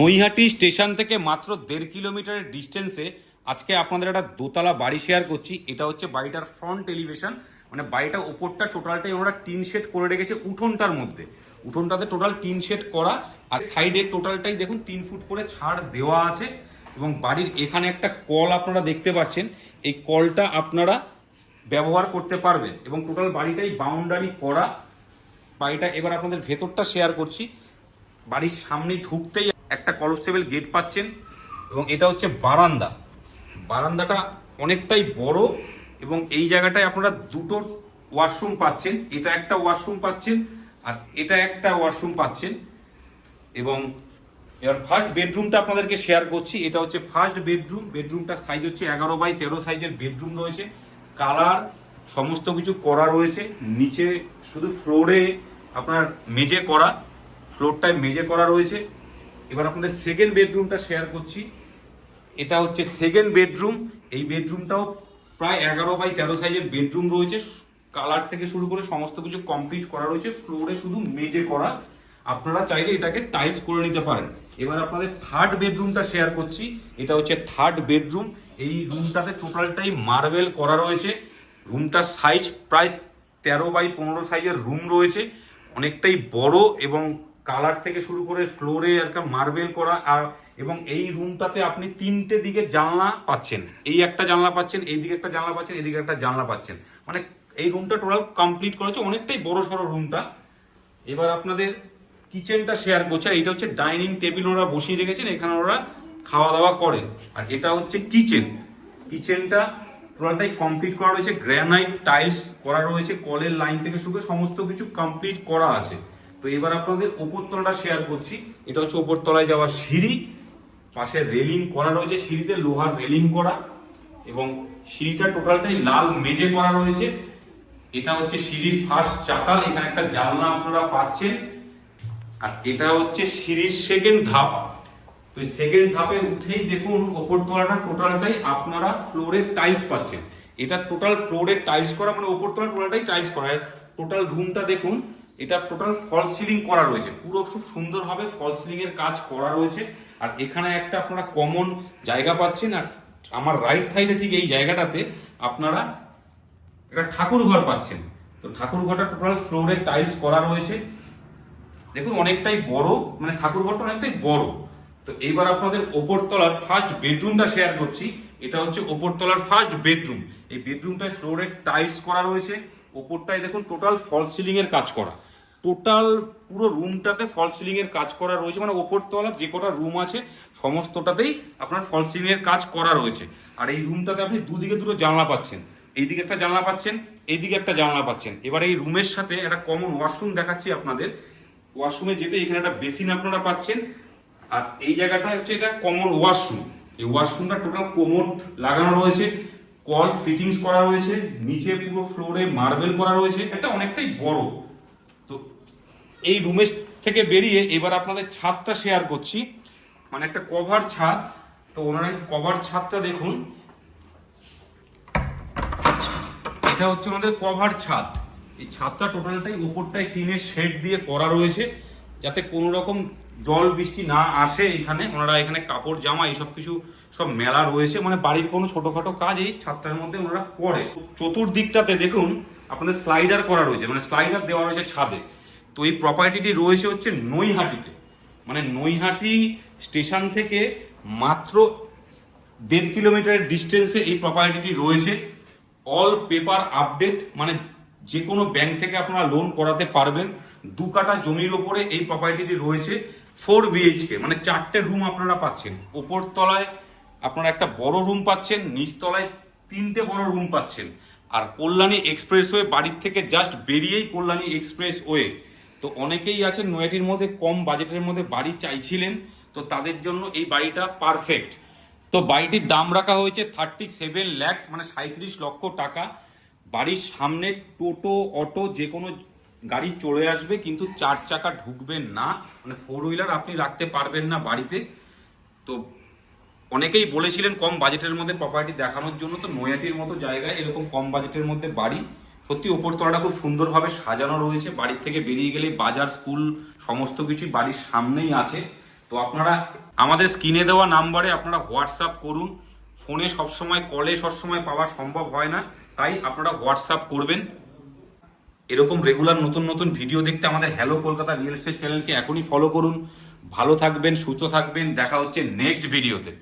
Naihati station থেকে মাত্র 1.5 কিলোমিটারের ডিস্টেন্সে আজকে আপনাদের একটা দোতলা বাড়ি শেয়ার করছি। এটা হচ্ছে বাড়িটার ফ্রন্ট এলিভেশন, মানে বাড়িটা ওপরটা টোটালটাই ওরা টিন শেড করে রেখেছে উঠোনটার মধ্যে। উঠোনটাতে টোটাল টিন শেড করা, আর সাইডে টোটালটাই দেখুন 3 ফুট করে ছাড় দেওয়া আছে। এবং বাড়ির এখানে একটা কল আপনারা দেখতে পাচ্ছেন, এই কলটা আপনারা ব্যবহার করতে পারবেন এবং টোটাল বাড়িটাই বাউন্ডারি করা। বাড়িটা এবার আপনাদের ভেতরটা শেয়ার করছি। বাড়ির সামনে ঢুকতেই একটা কলপসেবল গেট পাচ্ছেন এবং এটা হচ্ছে বারান্দা। বারান্দাটা অনেকটাই বড় এবং এই জায়গাটায় আপনারা দুটো ওয়াশরুম পাচ্ছেন। এটা একটা ওয়াশরুম পাচ্ছেন আর এটা একটা ওয়াশরুম পাচ্ছেন। এবং এবার ফার্স্ট বেডরুমটা আপনাদেরকে শেয়ার করছি। এটা হচ্ছে ফার্স্ট বেডরুম। বেডরুমটার সাইজ হচ্ছে 11x13 সাইজের বেডরুম রয়েছে। কালার সমস্ত কিছু করা রয়েছে। নিচে শুধু ফ্লোরে আপনার মেঝে করা, ফ্লোরটায় মেঝে করা রয়েছে। এবার আপনাদের সেকেন্ড বেডরুমটা শেয়ার করছি। এটা হচ্ছে সেকেন্ড বেডরুম। এই বেডরুমটাও প্রায় 11x13 সাইজের বেডরুম রয়েছে। কালার থেকে শুরু করে সমস্ত কিছু কমপ্লিট করা রয়েছে। ফ্লোরে শুধু মেঝে করা, আপনারা চাইলে এটাকে টাইলস করে নিতে পারেন। এবার আপনাদের থার্ড বেডরুমটা শেয়ার করছি। এটা হচ্ছে থার্ড বেডরুম। এই রুমটাতে টোটালটাই মার্বেল করা রয়েছে। রুমটার সাইজ প্রায় 13x15 সাইজের রুম রয়েছে, অনেকটাই বড় এবং কালার থেকে শুরু করে ফ্লোরে একটা মার্বেল করা। আর এবং এই রুমটাতে আপনি 3টে দিকে জানলা পাচ্ছেন। এই একটা জানলা পাচ্ছেন, এই দিকে একটা জানলা পাচ্ছেন, এদিকে একটা জানলা পাচ্ছেন। মানে এই রুমটা টোটাল কমপ্লিট করা হচ্ছে, অনেকটাই বড় সড়ো রুমটা। এবার আপনাদের কিচেনটা শেয়ার করছে। আর এটা হচ্ছে ডাইনিং টেবিল ওরা বসিয়ে রেখেছেন, এখানে ওরা খাওয়া দাওয়া করেন। আর এটা হচ্ছে কিচেন। কিচেনটা টোটালটাই কমপ্লিট করা রয়েছে, গ্রানাইট টাইলস করা রয়েছে, কলের লাইন থেকে শুরু করে সমস্ত কিছু কমপ্লিট করা আছে। তো এবার আপনাদের ওপরতলাটা শেয়ার করছি। এটা হচ্ছে ওপরতলায় যাওয়ার সিঁড়ি, পাশে রেলিং করা রয়েছে, সিঁড়িতে লোহার রেলিং করা এবং সিঁড়িটা টোটালটাই লাল মেঝে করা রয়েছে। এটা হচ্ছে সিঁড়ির ফার্স্ট চাতাল, এখানে একটা জানলা আপনারা পাচ্ছেন। আর এটা হচ্ছে সিঁড়ির সেকেন্ড ধাপ। তো সেকেন্ড ধাপে উঠেই দেখুন ওপরতলাটা টোটালটাই আপনারা ফ্লোরের টাইলস পাচ্ছেন। এটা টোটাল ফ্লোরের টাইলস করা, মানে ওপরতলা টোটালটাই টাইলস করা। টোটাল রুমটা দেখুন, এটা টোটাল ফল সিলিং করা রয়েছে, পুরো খুব সুন্দরভাবে ফল সিলিং এর কাজ করা রয়েছে। আর এখানে একটা আপনারা কমন জায়গা পাচ্ছেন। আর আমার রাইট সাইডে ঠিক এই জায়গাটাতে আপনারা একটা ঠাকুর ঘর পাচ্ছেন। তো ঠাকুর ঘরটা টোটাল ফ্লোরে টাইলস করা রয়েছে, দেখুন অনেকটাই বড়, মানে ঠাকুর ঘরটা অনেকটাই বড়। তো এইবার আপনাদের ওপরতলার ফার্স্ট বেডরুমটা শেয়ার করছি। এটা হচ্ছে ওপরতলার ফার্স্ট বেডরুম। এই বেডরুমটায় ফ্লোরে টাইলস করা রয়েছে, ওপরটায় দেখুন টোটাল ফল সিলিং এর কাজ করা। টোটাল পুরো রুমটাতে ফল সিলিং এর কাজ করা রয়েছে, মানে ওপরতলা যে কটা রুম আছে সমস্তটাতেই আপনার ফল সিলিং এর কাজ করা রয়েছে। আর এই রুমটাতে আপনি দুদিকে দুটো জানলা পাচ্ছেন, এইদিকে একটা জানলা পাচ্ছেন, এইদিকে একটা জানলা পাচ্ছেন। এবার এই রুমের সাথে একটা কমন ওয়াশরুম দেখাচ্ছি আপনাদের। ওয়াশরুমে যেতে এখানে একটা বেসিন আপনারা পাচ্ছেন। আর এই জায়গাটা হচ্ছে এটা কমন ওয়াশরুম। এই ওয়াশরুমটা টোটাল কোমোড লাগানো রয়েছে, কল ফিটিংস করা রয়েছে, নিচে পুরো ফ্লোরে মার্বেল করা রয়েছে, এটা অনেকটাই বড়। তো এই রুমের থেকে বেরিয়ে এবার আপনাদের ছাদটা শেয়ার করছি, মানে একটা কভার ছাদ। তো ওনারা কভার ছাদটা দেখুন, এটা হচ্ছে আমাদের কভার ছাদ। এই ছাদটা টোটালটাই উপরটাই টিনের শেড দিয়ে করা রয়েছে, যাতে কোনো রকম জল বৃষ্টি না আসে। এখানে ওনারা এখানে কাপড় জামা এইসব কিছু সব মেলা রয়েছে, মানে বাড়ির কোনো ছোটখাটো কাজ এই ছাদটার মধ্যে ওনারা করে। চতুর্দিকটাতে দেখুন আপনাদের স্লাইডার করা রয়েছে, মানে স্লাইডার দেওয়া রয়েছে ছাদে। তো এই প্রপার্টিটি রয়েছে হচ্ছে নৈহাটিতে, মানে নৈহাটি স্টেশন থেকে মাত্র 1.5 কিলোমিটারের ডিস্টেন্সে এই প্রপার্টিটি রয়েছে। অল পেপার আপডেট, মানে যে কোনো ব্যাংক থেকে আপনারা লোন করাতে পারবেন। 2 কাঠা জমির ওপরে এই প্রপার্টিটি রয়েছে। 4 BHK, মানে 4টে রুম আপনারা পাচ্ছেন। ওপর তলায় আপনারা একটা বড় রুম পাচ্ছেন, নিচতলায় 3টে বড় রুম পাচ্ছেন। আর কল্যাণী এক্সপ্রেসওয়ে, বাড়ির থেকে জাস্ট বেরিয়েই কল্যাণী এক্সপ্রেসওয়ে। তো অনেকেই আছেন নৈহাটির মধ্যে কম বাজেটের মধ্যে বাড়ি চাইছিলেন, তো তাদের জন্য এই বাড়িটা পারফেক্ট। তো বাড়িটির দাম রাখা হয়েছে 37 লাখ, মানে 37 লক্ষ টাকা। বাড়ির সামনে টোটো অটো যে কোনো গাড়ি চলে আসবে, কিন্তু 4 চাকা ঢুকবে না, মানে 4 হুইলার আপনি রাখতে পারবেন না বাড়িতে। তো অনেকেই বলেছিলেন কম বাজেটের মধ্যে প্রপার্টি দেখানোর জন্য। তো নৈহাটির মতো জায়গায় এরকম কম বাজেটের মধ্যে বাড়ি, সত্যি ওপরতলাটা খুব সুন্দরভাবে সাজানো রয়েছে। বাড়ির থেকে বেরিয়ে গেলে বাজার, স্কুল সমস্ত কিছুই বাড়ির সামনেই আছে। তো আপনারা আমাদের স্ক্রিনে দেওয়া নাম্বারে আপনারা হোয়াটসঅ্যাপ করুন। ফোনে সবসময়, কলে সবসময় পাওয়া সম্ভব হয় না, তাই আপনারা হোয়াটসঅ্যাপ করবেন। এরকম রেগুলার নতুন নতুন ভিডিও দেখতে আমাদের হ্যালো কলকাতা রিয়েল এস্টেট চ্যানেলকে এখনই ফলো করুন। ভালো থাকবেন, সুস্থ থাকবেন, দেখা হচ্ছে নেক্সট ভিডিওতে।